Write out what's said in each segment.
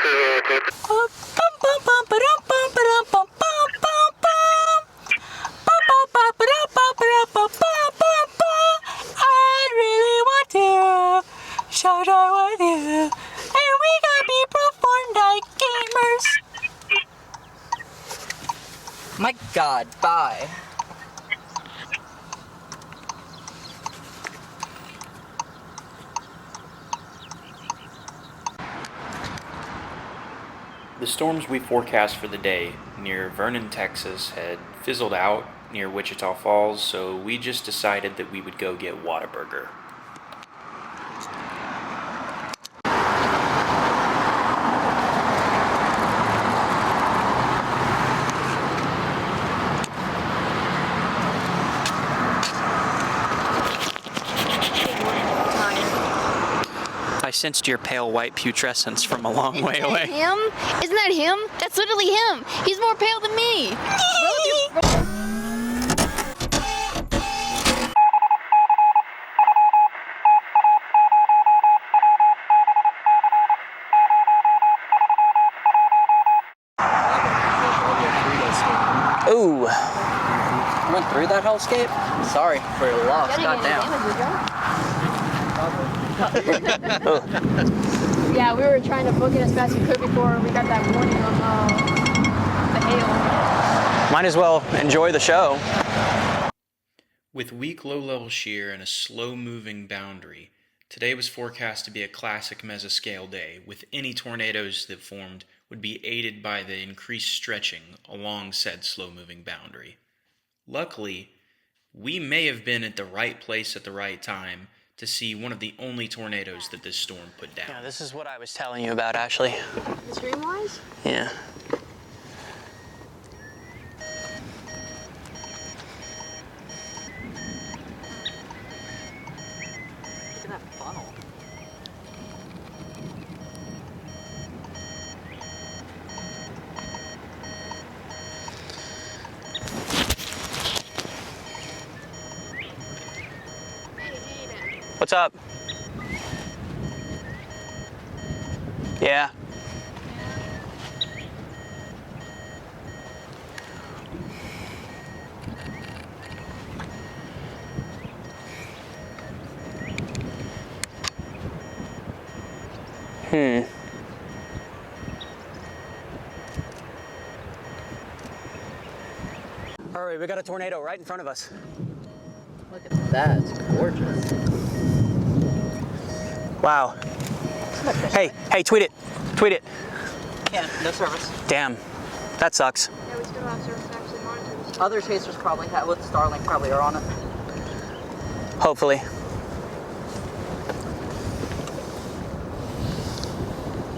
I really want to shout with you, and we gotta be performed like gamers. My God, bye. The storms we forecast for the day near Vernon, Texas had fizzled out near Wichita Falls, so we just decided that we would go get Whataburger. I sensed your pale white putrescence from a long way away. Him? Isn't that him? That's literally him. He's more pale than me. Ooh. I went through that hellscape? Sorry for your loss. Goddamn. Yeah, we were trying to book it as fast as we could before we got that warning on the hail. Might as well enjoy the show. With weak low-level shear and a slow-moving boundary, today was forecast to be a classic mesoscale day, with any tornadoes that formed would be aided by the increased stretching along said slow-moving boundary. Luckily, we may have been at the right place at the right time to see one of the only tornadoes that this storm put down. Yeah, this is what I was telling you about, Ashley. The streamwise? Yeah. Look at that funnel. What's up? Yeah. Hurry, we got a tornado right in front of us. Look at that, it's gorgeous. Wow. Hey, tweet it. Tweet it. Can't, no service. Damn, that sucks. Yeah, we still have service to actually monitor this. Other chasers probably have, with Starlink probably are on it. Hopefully.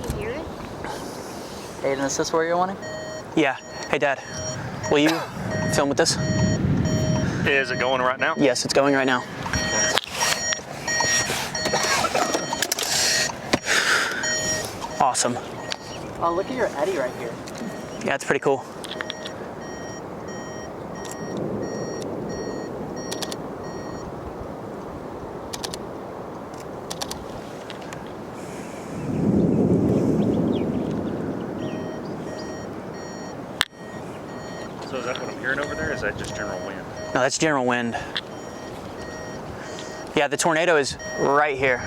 Can you hear it? Aiden, is this where you're wanting? Yeah. Hey, Dad, will you film with this? Is it going right now? Yes, it's going right now. Awesome. Oh, look at your eddy right here. Yeah, it's pretty cool. So is that what I'm hearing over there? Is that just general wind? No, that's general wind. Yeah, the tornado is right here.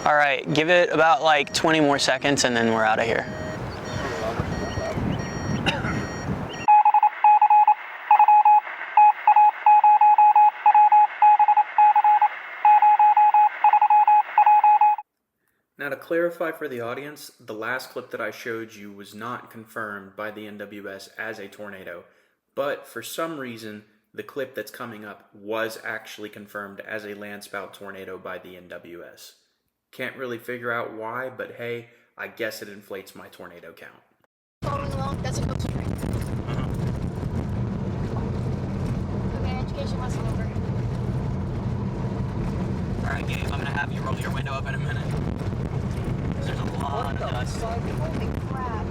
All right, give it about like 20 more seconds and then we're out of here. Now to clarify for the audience, the last clip that I showed you was not confirmed by the NWS as a tornado, but for some reason, the clip that's coming up was actually confirmed as a landspout tornado by the NWS. Can't really figure out why, but hey, I guess it inflates my tornado count. Following along, that's a ghost train. Okay, education lesson over. All right, Gabe, I'm gonna have you roll your window up in a minute. There's a lot of dust. Holy crap.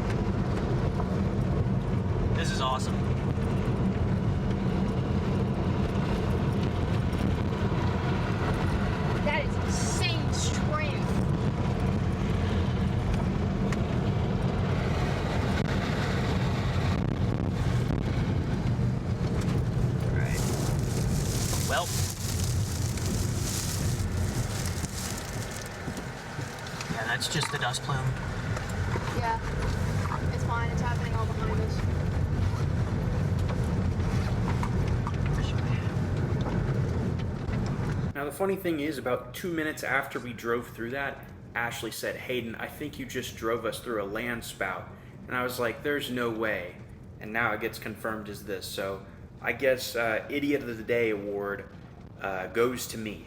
This is awesome. That is insane strength. it's just the dust plume. Yeah. It's fine. It's happening all behind us. Now, the funny thing is, about 2 minutes after we drove through that, Ashley said, "Hayden, I think you just drove us through a land spout." And I was like, there's no way. And now it gets confirmed as this. So I guess Idiot of the Day award goes to me.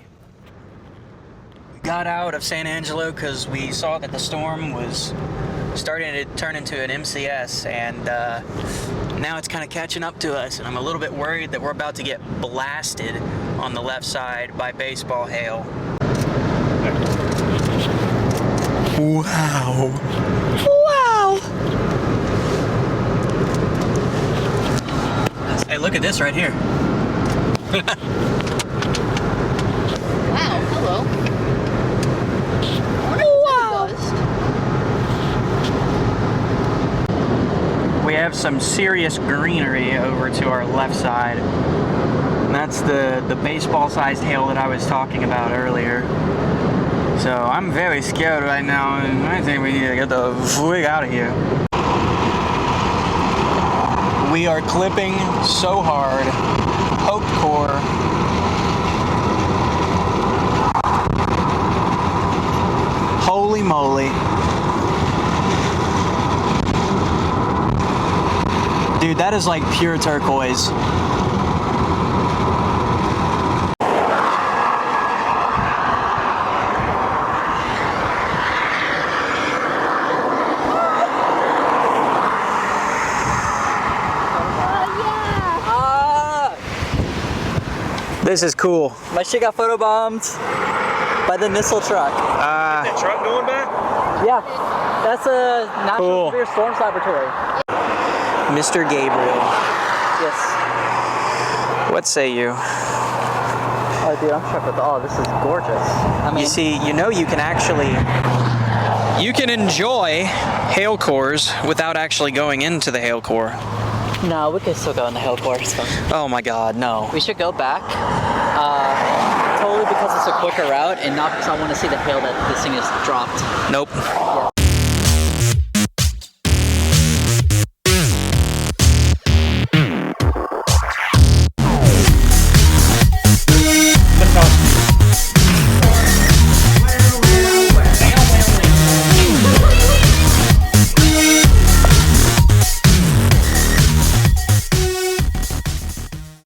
We got out of San Angelo because we saw that the storm was starting to turn into an MCS, and now it's kind of catching up to us, and I'm a little bit worried that we're about to get blasted on the left side by baseball hail. Wow. Wow. Hey, look at this right here. Wow. Hello. Wow. We have some serious greenery over to our left side. And that's the baseball-sized hail that I was talking about earlier. So I'm very scared right now, and I think we need to get the frig out of here. We are clipping so hard. Poked core. Holy moly. Dude, that is like pure turquoise. This is cool. My shit got photobombed by the missile truck. That truck going by? Yeah, that's a National Cool. Severe Storms Laboratory. Mr. Gabriel. Yes. What say you? Oh, dude, I'm shocked with this is gorgeous. I mean, You see, you know you can actually... You can enjoy hail cores without actually going into the hail core. no, we can still go in the hail core. It's fine. Oh my god, no. We should go back. Totally because it's a quicker route and not because I want to see the hail that this thing has dropped. Nope. Yeah.